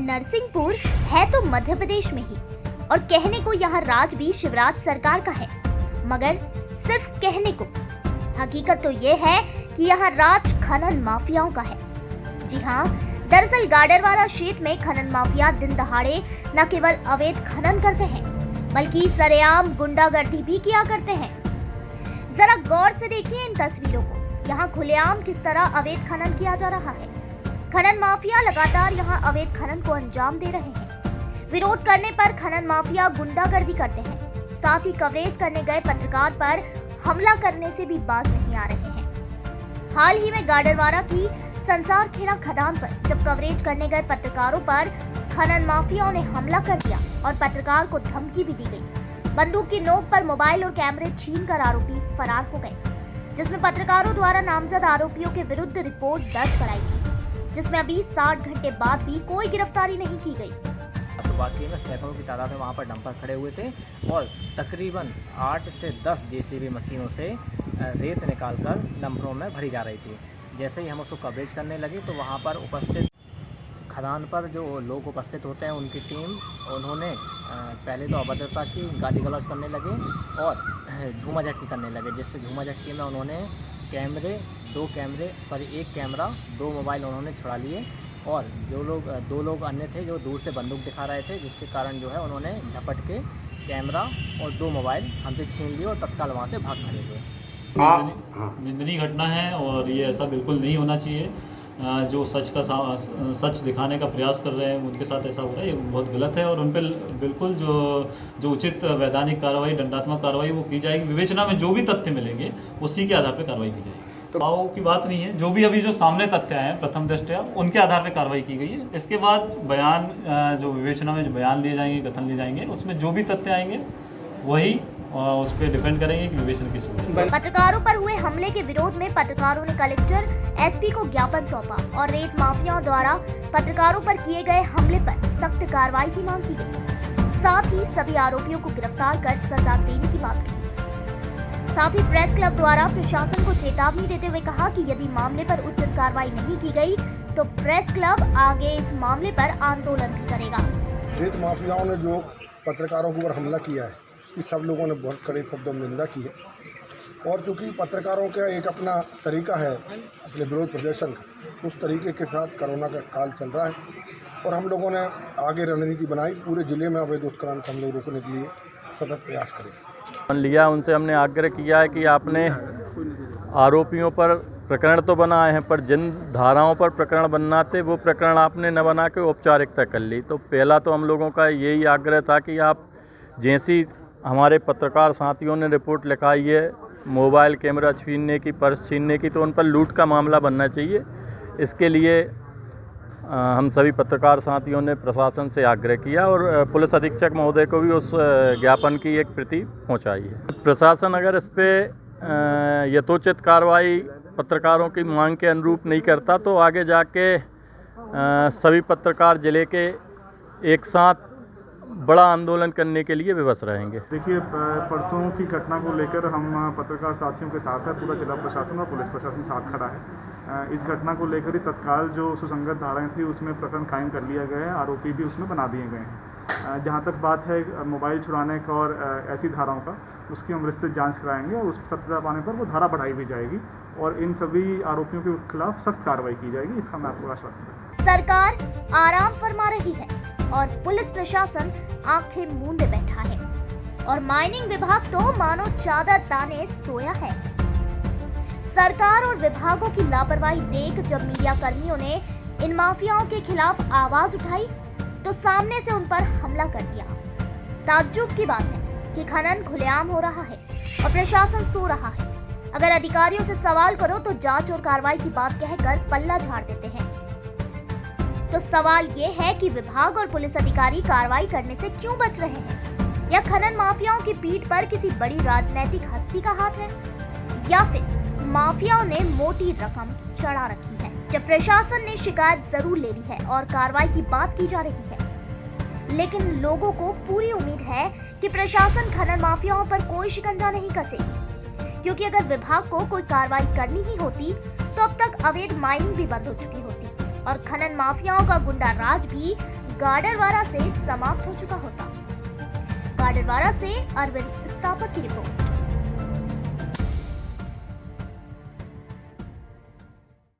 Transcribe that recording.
नरसिंहपुर है तो मध्य प्रदेश में ही, और कहने को यहाँ राज भी शिवराज सरकार का है, मगर सिर्फ कहने को। हकीकत तो ये है कि यहाँ राज खनन माफियाओं का है। जी हाँ, दरअसल गाडरवारा क्षेत्र में खनन माफिया दिन दहाड़े न केवल अवैध खनन करते हैं, बल्कि सरेआम गुंडागर्दी भी किया करते हैं। जरा गौर से देखिए इन तस्वीरों को। यहाँ खुलेआम किस तरह अवैध खनन किया जा रहा है। खनन माफिया लगातार यहाँ अवैध खनन को अंजाम दे रहे हैं। विरोध करने पर खनन माफिया गुंडागर्दी करते हैं, साथ ही कवरेज करने गए पत्रकार पर हमला करने से भी बाज नहीं आ रहे हैं। हाल ही में गाडरवारा की संसार खेड़ा खदान पर जब कवरेज करने गए पत्रकारों पर खनन माफियाओं ने हमला कर दिया और पत्रकार को धमकी भी दी गई। बंदूक की नोक पर मोबाइल और कैमरे छीनकर आरोपी फरार हो गए, जिसमें पत्रकारों द्वारा नामजद आरोपियों के विरुद्ध रिपोर्ट दर्ज कराई थी, जिसमें अभी 60 घंटे बाद भी कोई गिरफ्तारी नहीं की गई। तो वाकई में सैकड़ों की तादाद में वहाँ पर डंपर खड़े हुए थे और तकरीबन 8 से 10 जेसीबी मशीनों से रेत निकालकर डंपरों में भरी जा रही थी। जैसे ही हम उसको कवरेज करने लगे तो वहाँ पर उपस्थित खदान पर जो लोग उपस्थित होते हैं उनकी टीम, उन्होंने पहले तो अभद्रता की, गाली गलौज करने लगे और झूमाझटकी करने लगे, जिससे झूमाझटकी में उन्होंने एक कैमरा 2 मोबाइल उन्होंने छुड़ा लिए और दो लोग अन्य थे जो दूर से बंदूक दिखा रहे थे, जिसके कारण जो है उन्होंने झपट के कैमरा और 2 मोबाइल हमसे छीन लिए और तत्काल वहाँ से भाग खड़े हुए। निंदनीय घटना है और ये ऐसा बिल्कुल नहीं होना चाहिए। जो सच दिखाने का प्रयास कर रहे हैं उनके साथ ऐसा हो रहा है, ये बहुत गलत है और उन पर बिल्कुल जो उचित वैधानिक कार्रवाई, दंडात्मक कार्रवाई वो की जाएगी। विवेचना में जो भी तथ्य मिलेंगे उसी के आधार पर कार्रवाई की जाएगी। तो भाव की बात नहीं है, जो भी अभी जो सामने तथ्य आए हैं प्रथम दृष्टया उनके आधार पर कार्रवाई की गई है। इसके बाद बयान, जो विवेचना में जो बयान लिए जाएंगे, कथन लिए जाएंगे, उसमें जो भी तथ्य आएंगे वही उस पर डिपेंड करेंगे कि विवेचना किस हुई। पत्रकारों पर हुए हमले के विरोध में पत्रकारों ने कलेक्टर, एसपी को ज्ञापन सौंपा और रेत माफियाओं द्वारा पत्रकारों पर किए गए हमले पर सख्त कार्रवाई की मांग की गई। साथ ही सभी आरोपियों को गिरफ्तार कर सजा देने की बात कही। साथ ही प्रेस क्लब द्वारा प्रशासन को चेतावनी देते हुए कहा कि यदि मामले पर उचित कार्रवाई नहीं की गई तो प्रेस क्लब आगे इस मामले पर आंदोलन भी करेगा। रेत माफियाओं ने जो पत्रकारों के ऊपर हमला किया है, सब लोगों ने बहुत कड़े शब्दों में निंदा की है और चूँकि पत्रकारों का एक अपना तरीका है अपने विरोध प्रदर्शन का, उस तरीके के साथ कोरोना का काल चल रहा है और हम लोगों ने आगे रणनीति बनाई, पूरे ज़िले में अवैध उत्खनन को हम लोग रोकने के लिए सतत प्रयास करें लिया। उनसे हमने आग्रह किया है कि आपने आरोपियों पर प्रकरण तो बनाए हैं, पर जिन धाराओं पर प्रकरण बनना थे वो प्रकरण आपने न बना के औपचारिकता कर ली। तो पहला तो हम लोगों का यही आग्रह था कि आप जैसी हमारे पत्रकार साथियों ने रिपोर्ट लिखाई है मोबाइल कैमरा छीनने की, पर्स छीनने की, तो उन पर लूट का मामला बनना चाहिए। इसके लिए हम सभी पत्रकार साथियों ने प्रशासन से आग्रह किया और पुलिस अधीक्षक महोदय को भी उस ज्ञापन की एक प्रति पहुंचाई है। प्रशासन अगर इस पर यथोचित कार्रवाई पत्रकारों की मांग के अनुरूप नहीं करता तो आगे जाके सभी पत्रकार जिले के एक साथ बड़ा आंदोलन करने के लिए विवश रहेंगे। देखिए, परसों की घटना को लेकर हम पत्रकार साथियों के साथ है, पूरा जिला प्रशासन और पुलिस प्रशासन साथ खड़ा है। इस घटना को लेकर ही तत्काल जो सुसंगत धाराएं थी उसमें प्रकरण कायम कर लिया गया है, आरोपी भी उसमें बना दिए गए हैं। जहां तक बात है मोबाइल छुड़ाने का और ऐसी धाराओं का, उसकी हम विस्तृत जांच कराएंगे और उस सत्यता पाने पर वो धारा बढ़ाई भी जाएगी और इन सभी आरोपियों के खिलाफ सख्त कार्रवाई की जाएगी। इसका मैं आपको आश्वासन दूं। सरकार आराम फरमा रही है और पुलिस प्रशासन आंखें मूंदे बैठा है और माइनिंग विभाग तो मानो चादर ताने सोया है। सरकार और विभागों की लापरवाही देख जब मीडिया कर्मियों ने इन माफियाओं के खिलाफ आवाज उठाई तो सामने से उन पर हमला कर दिया। ताज्जुब की बात है कि खनन खुलेआम हो रहा है और प्रशासन सो रहा है। अगर अधिकारियों से सवाल करो तो जांच और कार्रवाई की बात कहकर पल्ला झाड़ देते हैं। तो सवाल ये है कि विभाग और पुलिस अधिकारी कार्रवाई करने से क्यों बच रहे हैं? या खनन माफियाओं की पीठ पर किसी बड़ी राजनीतिक हस्ती का हाथ है, या फिर माफियाओं ने मोटी रकम चढ़ा रखी है? जब प्रशासन ने शिकायत जरूर ले ली है और कार्रवाई की बात की जा रही है, लेकिन लोगों को पूरी उम्मीद है कि प्रशासन खनन माफियाओं पर कोई शिकंजा नहीं कसेगी, क्योंकि अगर विभाग को कोई कार्रवाई करनी ही होती तो अब तक अवैध माइनिंग भी बंद हो चुकी होती और खनन माफियाओं का गुंडा राज भी गाडरवारा से समाप्त हो चुका होता। गाडरवारा से अरविंद स्थापक की रिपोर्ट।